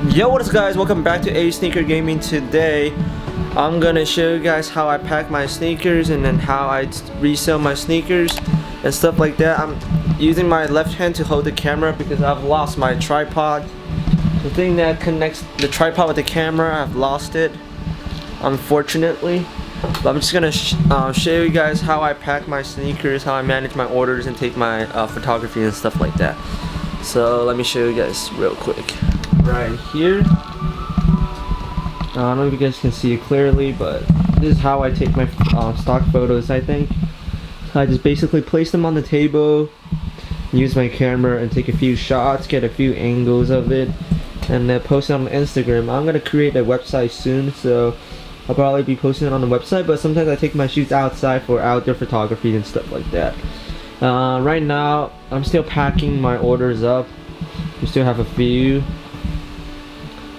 Yo, what is guys, welcome back to A Sneaker Gaming. Today I'm gonna show you guys how I pack my sneakers and then how I resell my sneakers and stuff like that. I'm using my left hand to hold the camera because I've lost my tripod. The thing that connects the tripod with the camera, I've lost it, unfortunately. But I'm just gonna show you guys how I pack my sneakers, how I manage my orders and take my photography and stuff like that. So let me show you guys real quick. Right here, I don't know if you guys can see it clearly, but this is how I take my stock photos. I think I just basically place them on the table, use my camera and take a few shots, get a few angles of it, and then post it on Instagram. I'm gonna create a website soon, so I'll probably be posting it on the website, but sometimes I take my shoots outside for outdoor photography and stuff like that. Right now I'm still packing my orders up. We still have a few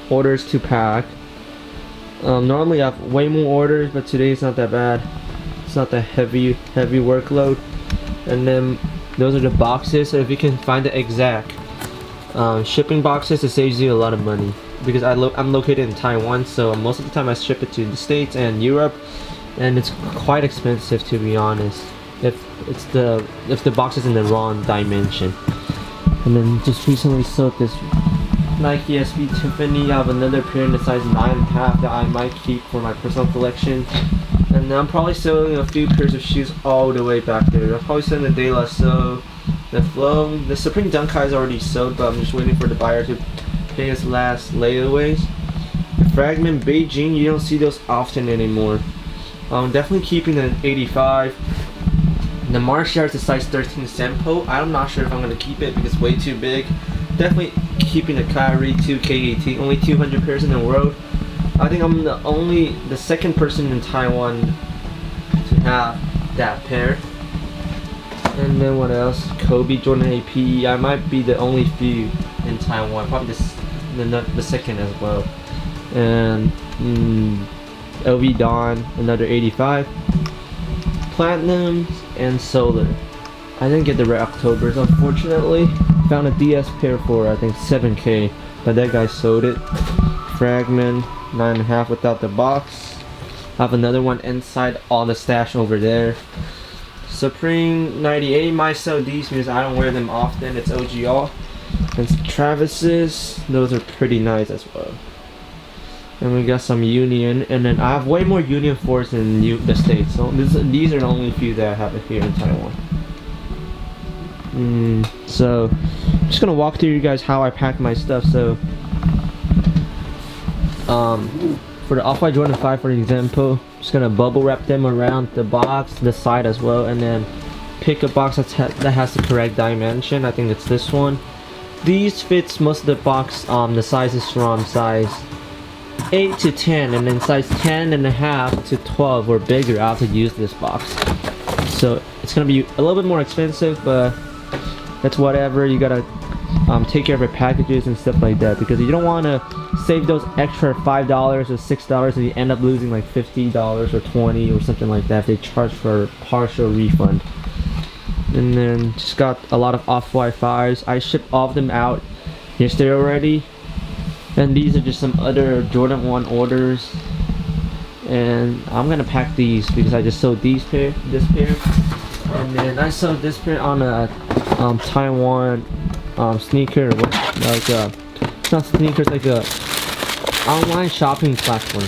orders to pack. Normally I have way more orders, but today it's not that bad. It's not that heavy workload. And then those are the boxes. So if you can find the exact shipping boxes, it saves you a lot of money, because I'm located in Taiwan, so most of the time I ship it to the States and Europe, and it's quite expensive, to be honest, if the box is in the wrong dimension. And then just recently sold this Nike SB Tiffany. I have another pair in the size 9.5 that I might keep for my personal collection. And I'm probably selling a few pairs of shoes all the way back there. I'm probably selling the De La Soul, the Flow, the Supreme Dunkai is already sold, but I'm just waiting for the buyer to pay his last layaways. The Fragment Beijing, you don't see those often anymore. I'm definitely keeping the 85. The Martial is a size 13 Sempo. I'm not sure if I'm going to keep it because it's way too big. Definitely keeping the Kyrie 2K18, only 200 pairs in the world. I think I'm the second person in Taiwan to have that pair. And then what else? Kobe Jordan AP. I might be the only few in Taiwan, probably the second as well. And LV Dawn, another 85. Platinum and Solar. I didn't get the Red Octobers, unfortunately. Found a DS pair for I think 7K, but that guy sold it. Fragment 9.5 without the box. I have another one inside on the stash over there. Supreme 98 might sell these because I don't wear them often. It's OGR. And Travis's, those are pretty nice as well. And we got some Union, and then I have way more Union 4s in the States. So these are the only few that I have here in Taiwan. So I'm just gonna walk through you guys how I pack my stuff. So for the Off-White Jordan 5, for example, I'm just gonna bubble wrap them around the box, the side as well, and then pick a box that has the correct dimension. I think it's this one. These fits most of the box. The size is from size 8 to 10, and then size 10.5 to 12 or bigger. I have to use this box, so it's gonna be a little bit more expensive, but that's whatever. You gotta take care of your packages and stuff like that, because you don't want to save those extra $5 or $6 and you end up losing like $50 or $20 or something like that if they charge for partial refund. And then just got a lot of Off-White 5s. I shipped all of them out yesterday already. And these are just some other Jordan 1 orders. And I'm gonna pack these because I just sold this pair. And then I sold this pair on a Taiwan sneaker, it's not sneakers, like a online shopping platform.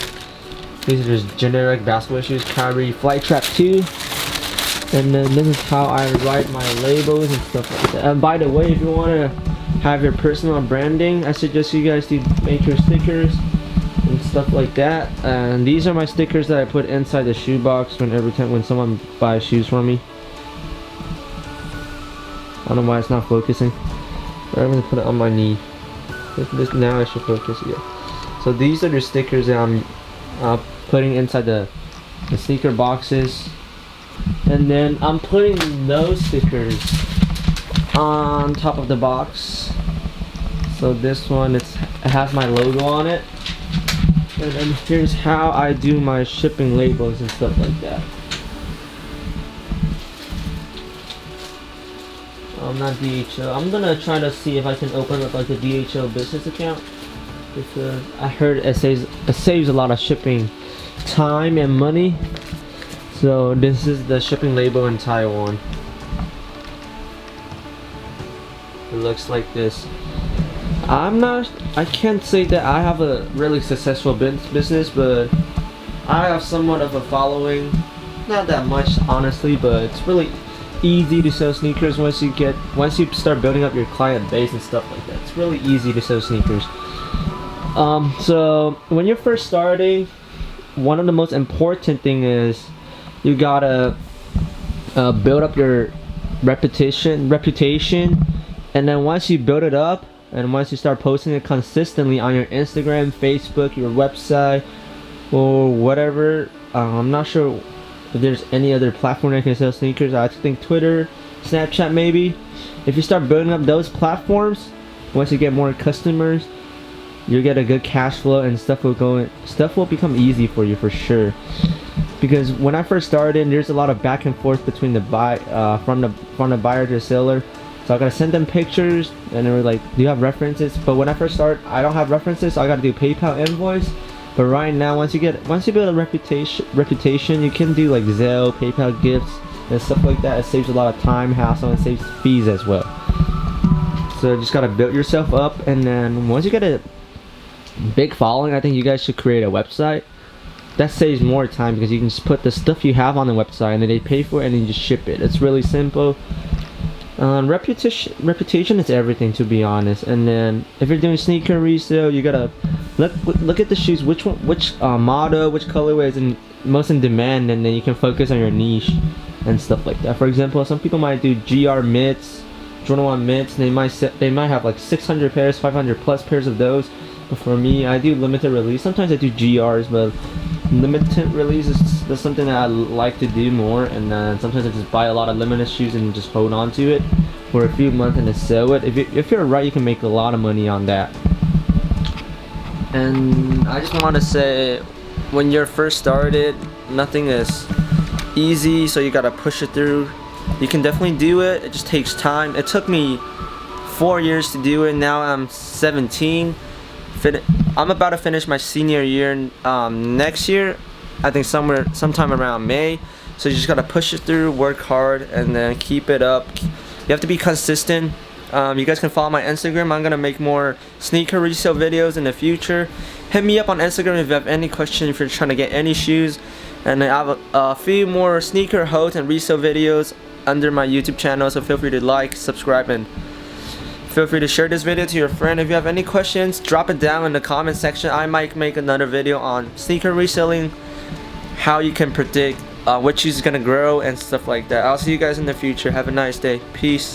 These are just generic basketball shoes, Kyrie Flight Trap 2. And then this is how I write my labels and stuff like that. And by the way, if you want to have your personal branding, I suggest you guys do make your stickers and stuff like that. And these are my stickers that I put inside the shoe box when someone buys shoes from me. I don't know why it's not focusing. But I'm gonna put it on my knee. This now I should focus. Yeah. So these are the stickers that I'm putting inside the sneaker boxes, and then I'm putting those stickers on top of the box. So this one, it has my logo on it, and then here's how I do my shipping labels and stuff like that. Not DHL. I'm gonna try to see if I can open up like a DHL business account I heard it saves a lot of shipping time and money. So this is the shipping label in Taiwan. It looks like this. I can't say that I have a really successful business, but I have somewhat of a following. Not that much, honestly, but it's really easy to sell sneakers once you start building up your client base and stuff like that. It's really easy to sell sneakers. So when you're first starting, one of the most important thing is you gotta build up your reputation, and then once you build it up, and once you start posting it consistently on your Instagram, Facebook, your website, or whatever, I'm not sure if there's any other platform that can sell sneakers. I think Twitter, Snapchat maybe. If you start building up those platforms, once you get more customers, you get a good cash flow, and stuff will become easy for you for sure. Because when I first started, there's a lot of back and forth between the from the buyer to the seller. So I gotta send them pictures, and they were like, "Do you have references?" But when I first started, I don't have references, so I gotta do PayPal invoice. But right now, once you build a reputation, you can do like Zelle, PayPal gifts, and stuff like that. It saves a lot of time, hassle, and saves fees as well. So you just gotta build yourself up, and then once you get a big following, I think you guys should create a website. That saves more time because you can just put the stuff you have on the website, and then they pay for it, and then you just ship it. It's really simple. Reputation is everything, to be honest. And then if you're doing sneaker resale, you gotta look at the shoes, which model, which colorway is most in demand, and then you can focus on your niche and stuff like that. For example, some people might do GR mitts, Jordan 1 mitts, and they might have like 600 pairs, 500 plus pairs of those. But for me, I do limited release. Sometimes I do GRs, but limited release is something that I like to do more. And then sometimes I just buy a lot of limited shoes and just hold on to it for a few months and then sell it. If you're right, you can make a lot of money on that. And I just want to say, when you're first started, nothing is easy, so you gotta push it through. You can definitely do it. It just takes time. It took me 4 years to do it. Now I'm 17. I'm about to finish my senior year next year. I think sometime around May. So you just gotta push it through, work hard, and then keep it up. You have to be consistent. You guys can follow my Instagram. I'm gonna make more sneaker resale videos in the future. Hit me up on Instagram if you have any questions, if you're trying to get any shoes. And I have a few more sneaker haul and resale videos under my YouTube channel, so feel free to like, subscribe, and feel free to share this video to your friend. If you have any questions, drop it down in the comment section. I might make another video on sneaker reselling, how you can predict which shoes is gonna grow and stuff like that. I'll see you guys in the future. Have a nice day. Peace.